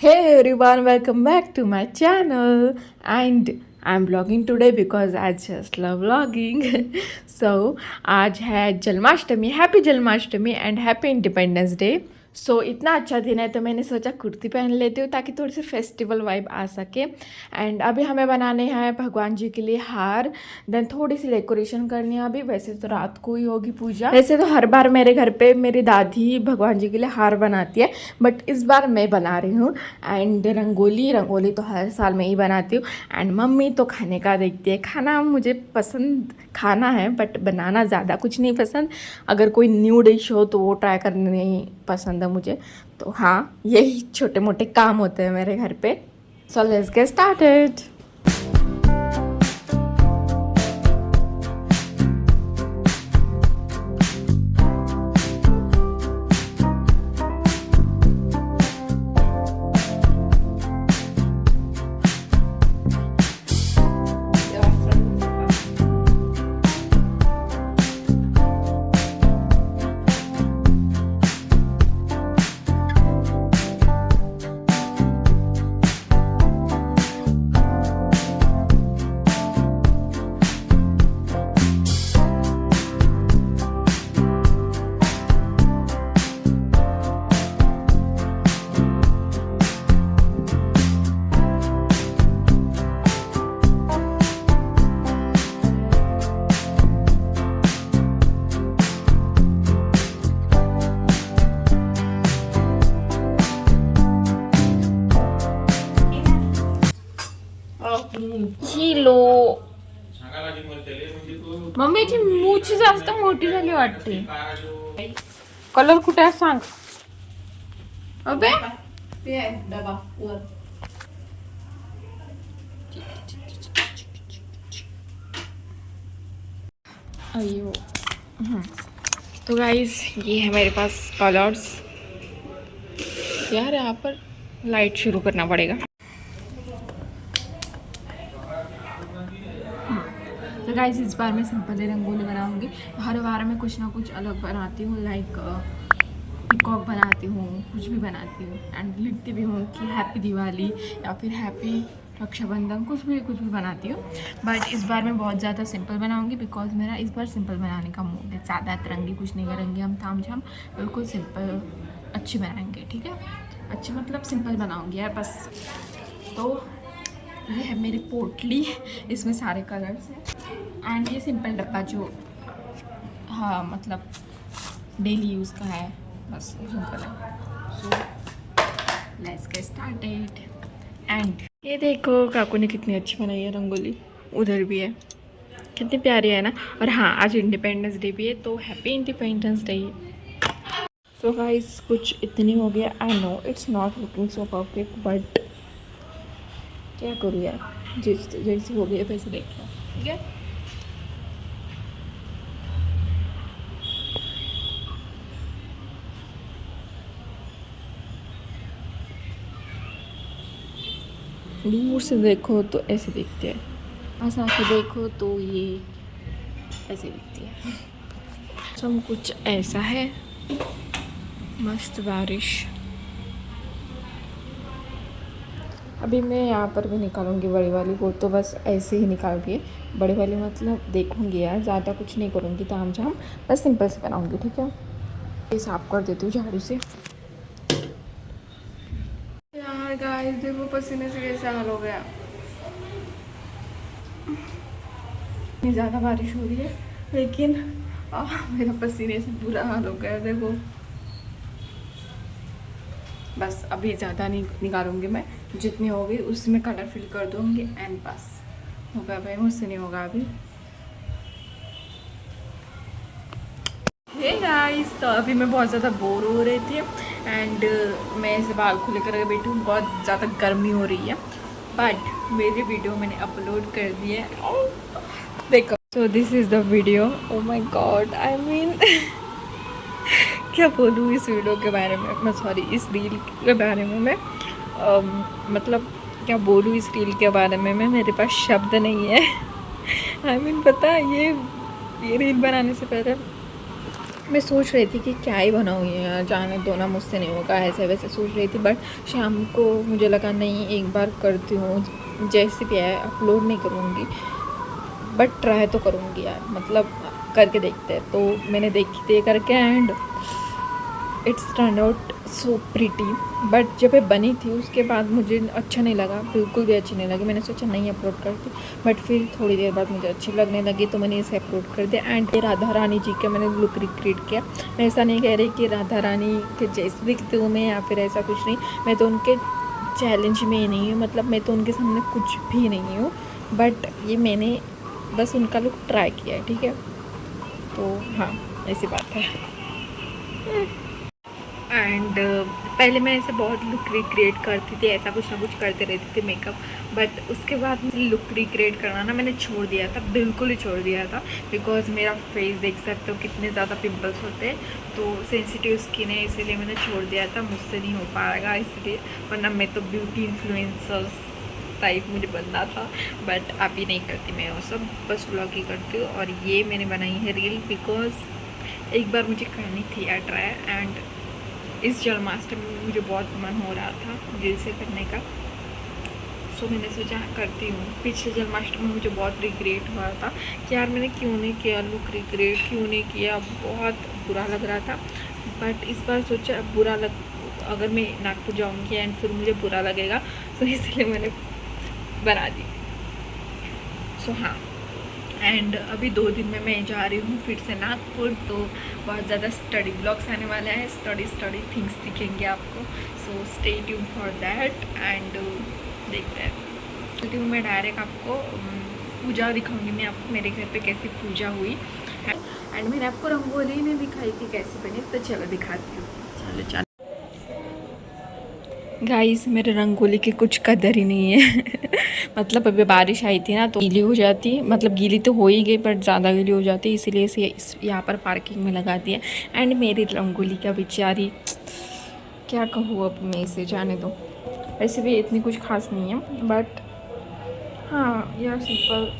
Hey everyone, welcome back to my channel. And I'm vlogging today because I just love vlogging. So, आज है Janmashtami. Happy Janmashtami and happy Independence Day. सो इतना अच्छा दिन है तो मैंने सोचा कुर्ती पहन लेती हूँ ताकि थोड़ी सी फेस्टिवल वाइब आ सके. एंड अभी हमें बनाने हैं भगवान जी के लिए हार. देन थोड़ी सी डेकोरेशन करनी है. अभी वैसे तो रात को ही होगी पूजा. वैसे तो हर बार मेरे घर पे मेरी दादी भगवान जी के लिए हार बनाती है, बट इस बार मैं बना रही हूँ. एंड रंगोली तो हर साल मैं ही बनाती हूँ. एंड मम्मी तो खाने का देखती है. खाना मुझे पसंद खाना है बट बनाना ज़्यादा कुछ नहीं पसंद. अगर कोई न्यू डिश हो तो वो ट्राई करने पसंद है मुझे. तो हाँ, यही छोटे मोटे काम होते हैं मेरे घर पे. So let's get started. किलो मम्मीची मूछ जास्त मोठी झाली वाटते. कलर कुठे आहे सांग. अबे अयो. तो गाइस ये है मेरे पास कलर्स. यार यहाँ पर लाइट शुरू करना पड़ेगा. तो गाइस इस बार मैं सिंपल ही रंगोली बनाऊंगी. हर बार मैं कुछ ना कुछ अलग बनाती हूँ. लाइक पिकॉक बनाती हूँ, कुछ भी बनाती हूँ. एंड लिखती भी हूँ कि हैप्पी दिवाली या फिर हैप्पी रक्षाबंधन, कुछ भी बनाती हूँ. बट इस बार मैं बहुत ज़्यादा सिंपल बनाऊंगी बिकॉज मेरा इस बार सिंपल बनाने का मूड है. ज़्यादा तरंगी कुछ नहीं करेंगे हम, ताम झाम बिल्कुल सिंपल अच्छी बनाएंगे. ठीक है, अच्छी मतलब सिंपल बनाऊंगी यार बस. तो ये है मेरी पोटली, इसमें सारे कलर्स हैं. एंड ये सिंपल डब्बा जो हाँ मतलब डेली यूज़ का है, बस सिंपल है. सो लेट्स गेट स्टार्टेड. एंड ये देखो काकू ने कितनी अच्छी बनाई है रंगोली. उधर भी है, कितनी प्यारी है ना. और हाँ, आज इंडिपेंडेंस डे भी है तो happy independence day. So guys कुछ इतनी हो गया. I know it's not looking so perfect but क्या करूँ यार, जैसे हो गया वैसे देखो. ठीक है, दूर से देखो तो ऐसे दिखते हैं, पास आके देखो तो ये ऐसे दिखती है. सब कुछ ऐसा है. मस्त बारिश. अभी मैं यहाँ पर भी निकालूंगी बड़ी वाली. वो तो बस ऐसे ही निकाल दिए. बड़ी वाली मतलब देखूंगी यार, ज़्यादा कुछ नहीं करूँगी ताम झाम, बस सिंपल से बनाऊंगी. ठीक है, ये साफ कर देती हूँ झाड़ू से. यार गाइस देखो पसीने से कैसा हाल हो गया. इतनी ज़्यादा बारिश हो रही है लेकिन मेरा पसीने से बुरा हाल हो गया. देखो बस अभी ज़्यादा नहीं निकालूंगी मैं. जितनी होगी उसमें कलर फिल कर दूंगी एंड बस होगा भाई. मुझसे नहीं होगा अभी. हे गाइस, तो अभी मैं बहुत ज़्यादा बोर हो रही थी एंड मैं ऐसे बाल खुले करके बैठी हूँ. बहुत ज़्यादा गर्मी हो रही है बट मेरी वीडियो मैंने अपलोड कर दी है. देखो, so this is the video. Oh my God, I mean क्या बोलूँ इस वीडियो के बारे में. मैं सॉरी, इस रील के बारे में मैं मतलब क्या बोलूँ इस रील के बारे में. मेरे पास शब्द नहीं है. आई मीन पता है ये रील बनाने से पहले मैं सोच रही थी कि क्या ही बनाऊँ यार, जाने दो ना, मुझसे नहीं होगा, ऐसे वैसे सोच रही थी। बट शाम को मुझे लगा नहीं, एक बार करती हूँ, जैसे भी है अपलोड नहीं करूँगी बट ट्राई तो करूँगी यार, मतलब करके देखते हैं। तो मैंने देखी थी करके and it's turn out so pretty. But जब ये बनी थी उसके बाद मुझे अच्छा नहीं लगा, बिल्कुल भी अच्छी नहीं लगी। मैंने सोचा नहीं अपलोड करती, बट फिर थोड़ी देर बाद मुझे अच्छी लगने लगी तो मैंने इसे अपलोड कर दिया। एंड ये राधा रानी जी का मैंने लुक रिक्रिएट किया। मैं ऐसा नहीं कह रही कि राधा रानी के जैसे दिखती हूँ मैं या फिर ऐसा कुछ नहीं, मैं तो उनके चैलेंज में ही नहीं हूँ, मतलब मैं तो उनके सामने कुछ भी नहीं हूँ। बट ये मैंने बस उनका लुक ट्राई किया है, ठीक है। तो हाँ, ऐसी बात है। एंड पहले मैं ऐसे बहुत लुक रिक्रिएट करती थी, ऐसा कुछ ना कुछ करते रहती थी मेकअप। बट उसके बाद लुक रिक्रिएट करना ना मैंने छोड़ दिया था, बिल्कुल ही छोड़ दिया था। बिकॉज मेरा फेस देख सकते हो कितने ज़्यादा पिंपल्स होते हैं, तो सेंसिटिव स्किन है, इसीलिए मैंने छोड़ दिया था। मुझसे नहीं हो पाएगा इसलिए, वरना मैं तो ब्यूटी इन्फ्लुएंसर टाइप मुझे बनना था। बट अभी नहीं करती मैं वो सब, बस व्लॉग ही करती हूँ। और ये मैंने बनाई है रील बिकॉज एक बार मुझे करनी थी यार ट्राई। एंड इस जन्माष्टमी में मुझे बहुत मन हो रहा था दिल से करने का, सो मैंने सोचा करती हूँ। पिछले जन्माष्टमी में मुझे बहुत रिग्रेट हुआ था कि यार मैंने क्यों नहीं किया लुक रिग्रेट, क्यों नहीं किया, बहुत बुरा लग रहा था। बट इस बार सोचा बुरा लग, अगर मैं नागपुर जाऊँगी एंड फिर मुझे बुरा लगेगा, तो इसलिए मैंने बना दी। सो हाँ, एंड अभी 2 दिन में मैं जा रही हूँ फिर से नागपुर, तो बहुत ज़्यादा स्टडी ब्लॉग्स आने वाले हैं, स्टडी थिंग्स दिखेंगे आपको। So stay tune for that. And देखते हैं, चलती हूँ मैं डायरेक्ट आपको पूजा दिखाऊंगी मैं आपको, मेरे घर पे कैसी पूजा हुई। एंड मैंने आपको रंगोली नहीं दिखाई थी कैसी बनी, तो चलो दिखाती हूँ। चलो चलो गाइस, मेरे रंगोली की कुछ कदर ही नहीं है। मतलब अभी बारिश आई थी ना तो गीली हो जाती, मतलब गीली तो हो ही गई बट ज़्यादा गीली हो जाती, इसीलिए इसे यहाँ पर पार्किंग में लगा दिया। एंड मेरी रंगोली का बेचारी, क्या कहूँ अब मैं इसे, जाने दो। वैसे भी इतनी कुछ खास नहीं है, बट हाँ यार सिंपल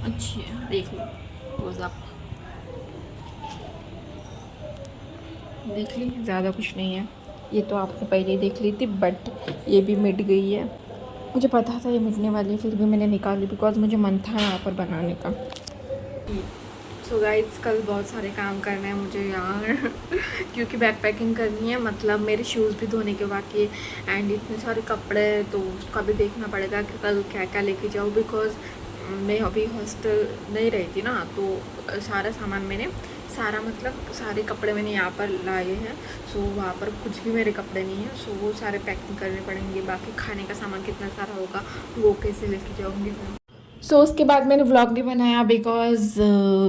अच्छी है, देख लो रोज़ आप देख ली, ज़्यादा कुछ नहीं है। ये तो आपने पहले ही देख ली थी, बट ये भी मिट गई है। मुझे पता था ये मिटने वाली है, फिर भी मैंने निकाली बिकॉज मुझे मन था यहाँ पर बनाने का। सो गाइस, कल बहुत सारे काम करने हैं मुझे यार। क्योंकि बैग पैकिंग करनी है, मतलब मेरे शूज़ भी धोने के बाकी है। एंड इतने सारे कपड़े, तो उसका भी देखना पड़ेगा कि कल क्या क्या लेके जाऊँ। बिकॉज मैं अभी हॉस्टल नहीं रही थी ना, तो सारा सामान मैंने, सारा मतलब सारे कपड़े मैंने यहाँ पर लाए हैं। सो वहाँ पर कुछ भी मेरे कपड़े नहीं हैं, सो वो सारे पैकिंग करने पड़ेंगे। बाकी खाने का सामान कितना सारा होगा वो कैसे लेके जाऊँगी मैं। सो उसके बाद मैंने व्लॉग नहीं बनाया बिकॉज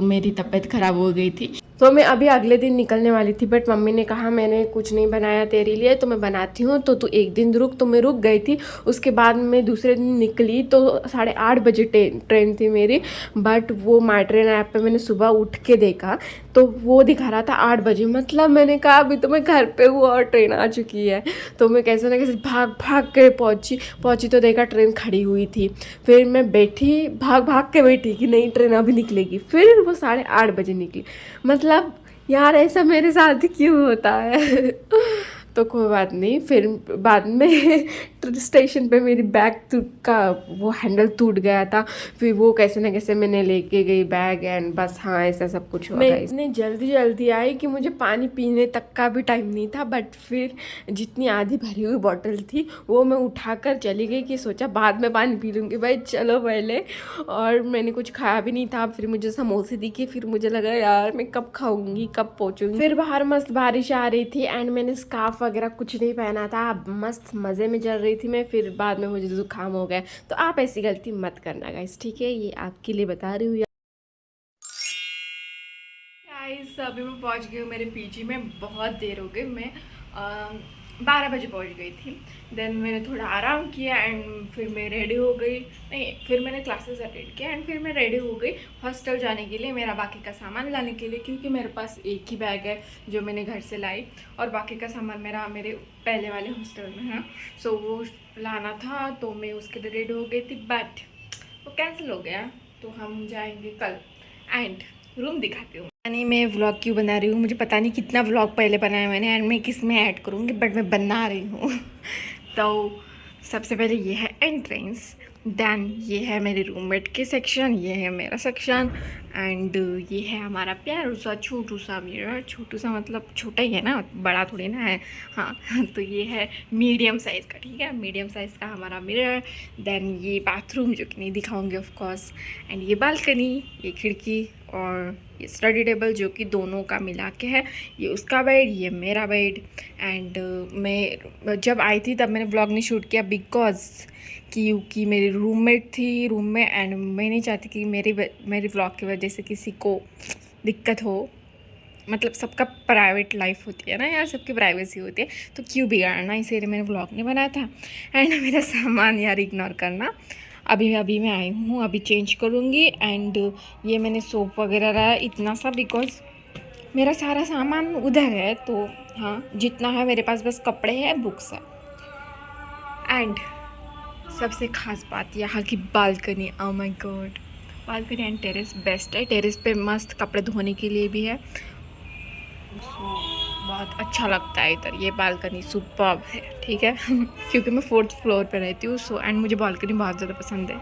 मेरी तबीयत ख़राब हो गई थी। तो मैं अभी अगले दिन निकलने वाली थी, बट मम्मी ने कहा मैंने कुछ नहीं बनाया तेरे लिए तो मैं बनाती हूँ, तो तू एक दिन रुक। तो मैं रुक गई थी। उसके बाद मैं दूसरे दिन निकली तो 8:30 बजे ट्रेन थी मेरी। बट वो माई ट्रेन ऐप पे मैंने सुबह उठ के देखा तो वो दिखा रहा था 8 बजे। मतलब मैंने कहा अभी तो मैं घर पे हूँ और ट्रेन आ चुकी है। तो मैं कैसे ना कैसे भाग भाग के पहुँची तो देखा ट्रेन खड़ी हुई थी। फिर मैं बैठी, भाग भाग के बैठी कि नहीं ट्रेन अभी निकलेगी, फिर वो 8:30 बजे निकली। मतलब यार ऐसा मेरे साथ क्यों होता है। तो कोई बात नहीं, फिर बाद में स्टेशन पे मेरी बैग का वो हैंडल टूट गया था। फिर वो कैसे ना कैसे मैंने लेके गई बैग एंड बस हाँ ऐसा सब कुछ हुआ। मैं इतनी जल्दी आई कि मुझे पानी पीने तक का भी टाइम नहीं था। बट फिर जितनी आधी भरी हुई बॉटल थी वो मैं उठाकर चली गई कि सोचा बाद में पानी पी लूँगी भाई, चलो पहले। और मैंने कुछ खाया भी नहीं था। फिर मुझे समोसे दिखे, फिर मुझे लगा यार मैं कब खाऊंगी, कब पहुँचूंगी। फिर बाहर मस्त बारिश आ रही थी एंड मैंने स्कार्फ वगैरह कुछ नहीं पहना था, मस्त मज़े में चल रही थी मैं। फिर बाद में मुझे जुकाम हो गया। तो आप ऐसी गलती मत करना गाइस, ठीक है, ये आपके लिए बता रही हूँ। गाइस अभी मैं पहुंच गई हूँ मेरे पीजी में, बहुत देर हो गई। मैं 12 बजे पहुंच गई थी। देन मैंने थोड़ा आराम किया एंड फिर मैं रेडी हो गई, नहीं फिर मैंने क्लासेस अटेंड किया एंड फिर मैं रेडी हो गई हॉस्टल जाने के लिए, मेरा बाकी का सामान लाने के लिए। क्योंकि मेरे पास एक ही बैग है जो मैंने घर से लाई और बाकी का सामान मेरा मेरे पहले वाले हॉस्टल में है। सो वो लाना था तो मैं उसके लिए रेडी हो गई थी, बट वो कैंसिल हो गया। तो हम जाएंगे कल एंड रूम दिखाती हूँ। नहीं, मैं व्लॉग क्यों बना रही हूँ, मुझे पता नहीं कितना व्लॉग पहले बनाया मैंने एंड मैं किस में ऐड करूँगी, बट मैं बना रही हूँ। तो सबसे पहले ये है एंट्रेंस, देन ये है मेरे रूममेट के सेक्शन, ये है मेरा सेक्शन एंड ये है हमारा प्यारा सा छोटू सा मिरर। छोटू सा मतलब छोटा ही है ना, बड़ा थोड़ी ना है। हाँ तो ये है मीडियम साइज़ का, ठीक है, मीडियम साइज़ का हमारा मिरर। देन ये बाथरूम जो कि नहीं दिखाऊंगी ऑफ कोर्स, एंड ये बालकनी, ये खिड़की और ये स्टडी टेबल जो कि दोनों का मिला के है। ये उसका बेड, ये मेरा बेड। एंड मैं जब आई थी तब मैंने ब्लॉग नहीं शूट किया बिकॉज क्योंकि मेरी रूममेट थी रूम में एंड मैं नहीं चाहती कि मेरी व्लॉग की वजह से किसी को दिक्कत हो। मतलब सबका प्राइवेट लाइफ होती है ना यार, सबकी प्राइवेसी होती है, तो क्यों बिगाड़ना, इसीलिए मैंने व्लॉग नहीं बनाया था। एंड मेरा सामान यार इग्नोर करना, अभी मैं आई हूँ, अभी चेंज करूँगी। एंड ये मैंने सोप वगैरह रहा इतना सा बिकॉज मेरा सारा सामान उधर है, तो हाँ जितना है मेरे पास बस कपड़े हैं, बुक्स है। एंड सबसे ख़ास बात यहाँ की balcony, oh my God, balcony and terrace best है। टेरेस पे मस्त कपड़े धोने के लिए भी है, सो बहुत अच्छा लगता है इधर। ये बालकनी सुपर्ब है, ठीक है। क्योंकि मैं 4th फ्लोर पे रहती हूँ, सो एंड मुझे बालकनी बहुत ज़्यादा पसंद है।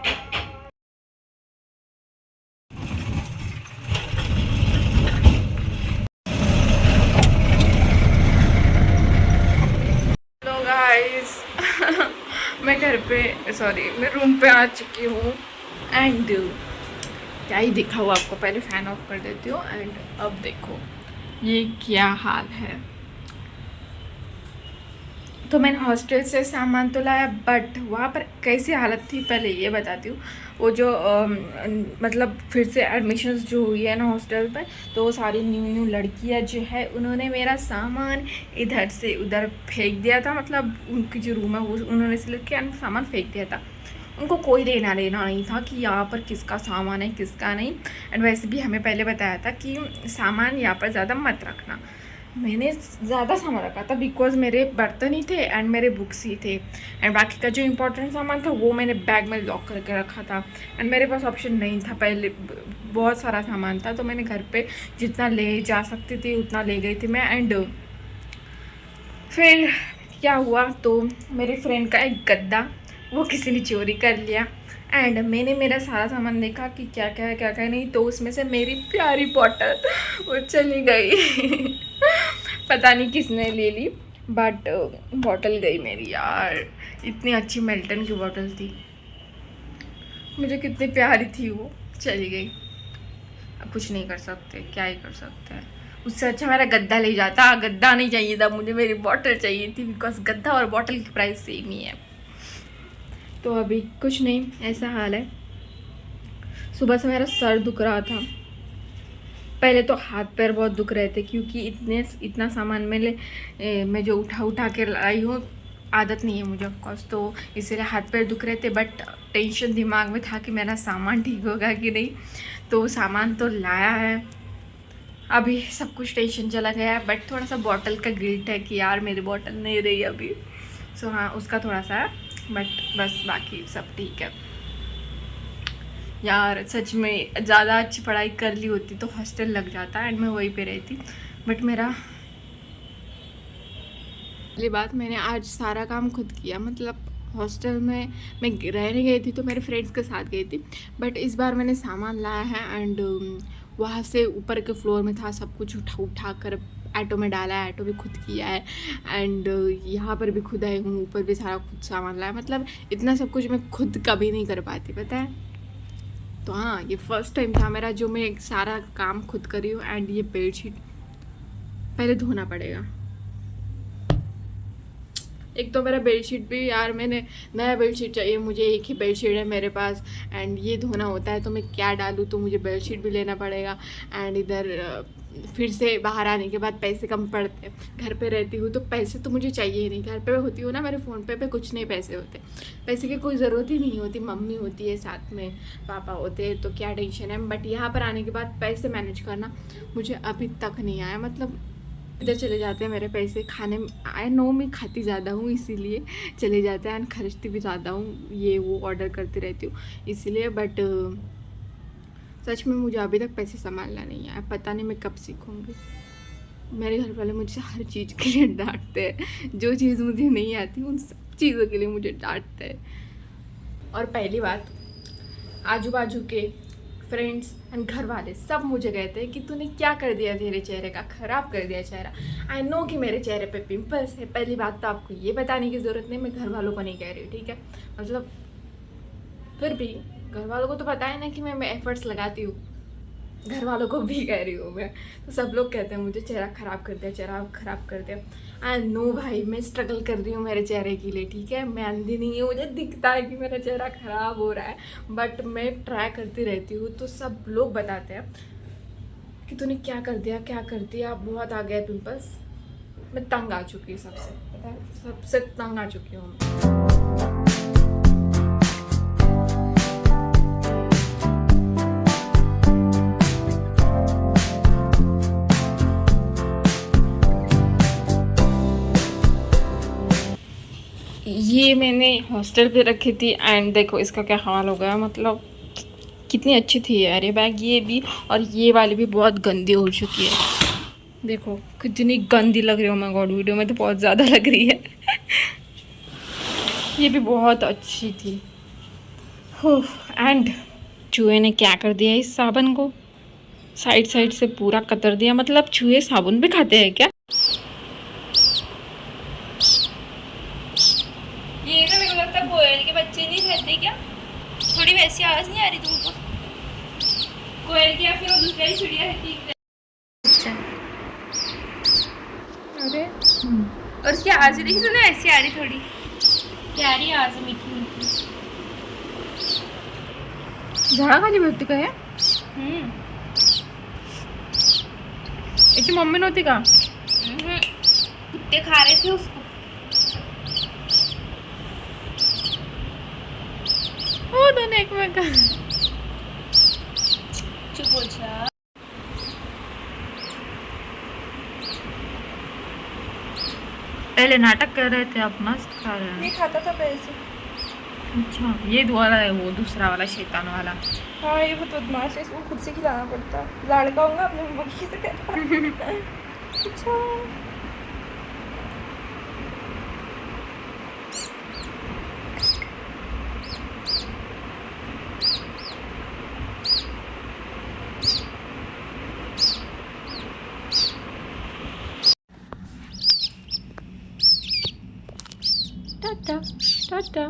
Hello guys. मैं घर पे मैं रूम पे आ चुकी हूँ एंड क्या ही दिखाऊँ आपको, पहले फ़ैन ऑफ कर देती हूँ एंड अब देखो ये क्या हाल है। तो मैंने हॉस्टल से सामान तो लाया, बट वहाँ पर कैसी हालत थी पहले ये बताती हूँ। वो जो मतलब फिर से एडमिशन्स जो हुई है ना हॉस्टल पर, तो वो सारी न्यू लड़कियाँ जो है उन्होंने मेरा सामान इधर से उधर फेंक दिया था। मतलब उनकी जो रूम है वो उन्होंने सिलेक्ट किया, सामान फेंक दिया था। उनको कोई लेना देना नहीं था कि यहाँ पर किसका सामान है किसका नहीं। एंड वैसे भी हमें पहले बताया था कि सामान यहाँ पर ज़्यादा मत रखना। मैंने ज़्यादा सामान रखा था बिकॉज मेरे बर्तन ही थे एंड मेरे बुक्स ही थे, एंड बाकी का जो इम्पोर्टेंट सामान था वो मैंने बैग में लॉक करके रखा था। एंड मेरे पास ऑप्शन नहीं था, पहले बहुत सारा सामान था, तो मैंने घर पे जितना ले जा सकती थी उतना ले गई थी मैं। एंड फिर क्या हुआ, तो मेरे फ्रेंड का एक गद्दा वो किसी ने चोरी कर लिया एंड मैंने मेरा सारा सामान देखा कि क्या क्या है क्या क्या नहीं, तो उसमें से मेरी प्यारी बॉटल वो चली गई। पता नहीं किसने ले ली, बट बॉटल गई मेरी यार। इतनी अच्छी मेल्टन की बॉटल थी, मुझे कितनी प्यारी थी, वो चली गई। अब कुछ नहीं कर सकते, क्या ही कर सकते हैं। उससे अच्छा मेरा गद्दा ले जाता। गद्दा नहीं चाहिए था मुझे, मेरी बॉटल चाहिए थी बिकॉज गद्दा और बॉटल की प्राइस सेम ही है। तो अभी कुछ नहीं, ऐसा हाल है। सुबह से मेरा सर दुख रहा था, पहले तो हाथ पैर बहुत दुख रहे थे क्योंकि इतना सामान मैं जो उठा के लाई हूँ, आदत नहीं है मुझे ऑफकोर्स, तो इसीलिए हाथ पैर दुख रहे थे। बट टेंशन दिमाग में था कि मेरा सामान ठीक होगा कि नहीं, तो सामान तो लाया है, अभी सब कुछ टेंशन चला गया है। बट थोड़ा सा बॉटल का गिल्ट है कि यार मेरी बॉटल नहीं रही अभी, सो हाँ उसका थोड़ा सा, बट बस बाकी सब ठीक है। यार सच में ज़्यादा अच्छी पढ़ाई कर ली होती तो हॉस्टल लग जाता एंड मैं वहीं पे रहती, बट मेरा पहली बात, मैंने आज सारा काम खुद किया। मतलब हॉस्टल में मैं रहने गई थी तो मेरे फ्रेंड्स के साथ गई थी, बट इस बार मैंने सामान लाया है एंड वहाँ से ऊपर के फ्लोर में था, सब कुछ उठा कर ऑटो में डाला है, ऑटो भी खुद किया है एंड यहाँ पर भी खुद आई हूँ, ऊपर भी सारा खुद सामान लाया। मतलब इतना सब कुछ मैं खुद कभी नहीं कर पाती, पता है। तो हाँ ये फर्स्ट टाइम था मेरा जो मैं सारा काम खुद करी हूँ। एंड ये बेडशीट पहले धोना पड़ेगा। एक तो मेरा बेडशीट भी यार, मैंने नया बेडशीट चाहिए मुझे, एक ही बेडशीट है मेरे पास एंड ये धोना होता है, तो मैं क्या डालूँ, तो मुझे बेडशीट भी लेना पड़ेगा। एंड इधर फिर से बाहर आने के बाद पैसे कम पड़ते हैं, घर पे रहती हूँ तो पैसे तो मुझे चाहिए ही नहीं। घर पे होती हूँ ना, मेरे फ़ोन पे कुछ नहीं पैसे होते, पैसे की कोई ज़रूरत ही नहीं होती, मम्मी होती है साथ में, पापा होते हैं, तो क्या टेंशन है। बट यहाँ पर आने के बाद पैसे मैनेज करना मुझे अभी तक नहीं आया। मतलब इधर चले जाते हैं मेरे पैसे खाने में, आई नो मैं खाती ज़्यादा हूँ इसीलिए चले जाते हैं, एंड खर्चती भी ज़्यादा हूँ, ये वो ऑर्डर करती रहती हूँ इसीलिए। बट सच में मुझे अभी तक पैसे संभालना नहीं आया, पता नहीं मैं कब सीखूंगी। मेरे घर वाले मुझे हर चीज़ के लिए डांटते हैं, जो चीज़ मुझे नहीं आती उन सब चीज़ों के लिए मुझे डांटते हैं। और पहली बात, आजू बाजू के फ्रेंड्स एंड घर वाले सब मुझे कहते हैं कि तूने क्या कर दिया, तेरे चेहरे का ख़राब कर दिया चेहरा। आई नो कि मेरे चेहरे पे पिंपल्स है, पहली बात तो आपको ये बताने की ज़रूरत नहीं, मैं घर वालों को नहीं कह रही हूँ, ठीक है। मतलब फिर भी घर वालों को तो पता है ना कि मैं एफर्ट्स लगाती हूँ, घर वालों को भी कह रही हूँ मैं। तो सब लोग कहते हैं मुझे चेहरा ख़राब कर दिया, चेहरा ख़राब कर दिया। आई नो भाई, मैं स्ट्रगल कर रही हूँ मेरे चेहरे के लिए, ठीक है। मैं अंधी नहीं हूँ, मुझे दिखता है कि मेरा चेहरा ख़राब हो रहा है, बट मैं ट्राई करती रहती हूँ। तो सब लोग बताते हैं कि तूने क्या कर दिया, क्या कर दिया, बहुत आ गया पिंपल्स। मैं तंग आ चुकी हूँ सबसे, पता है, सबसे तंग आ चुकी हूँ मैं। ये मैंने हॉस्टल पे रखी थी एंड देखो इसका क्या हाल हो गया। मतलब कितनी अच्छी थी यार ये बैग, ये भी और ये वाली भी बहुत गंदी हो चुकी है। देखो कितनी गंदी लग रही हो मैं गॉड, वीडियो में तो बहुत ज़्यादा लग रही है। ये भी बहुत अच्छी थी। एंड चूहे ने क्या कर दिया इस साबुन को, साइड साइड से पूरा कतर दिया। मतलब चूहे साबुन भी खाते हैं क्या? ये ना मेरे को लगता है कोयल के बच्चे नहीं रहते क्या? थोड़ी वैसी आवाज नहीं आ रही तुमको? कोयल की या फिर वो दूसरा ही चिड़िया रहती है? अच्छा। अरे और उसकी आवाज भी देखी तूने? ऐसी आ रही थोड़ी प्यारी आवाज है, मीठी मीठी। झाड़ा खाली होती का है याची मम्मी नव्हती का? कुत्ते खा रहे थे उसको। हो दोनों एकमेका। चुप हो जा। पहले नाटक कर रहे थे, अब मस्त खा रहे हैं। ये खाता था पहले से। अच्छा, ये वाला है, वो दूसरा वाला शैतान वाला। हाँ ये बहुत बदमाश है, इसको खुद से खिलाना पड़ता है। लड़का होगा अपने मम्मा की से कहता। अच्छा टाटा टाटा।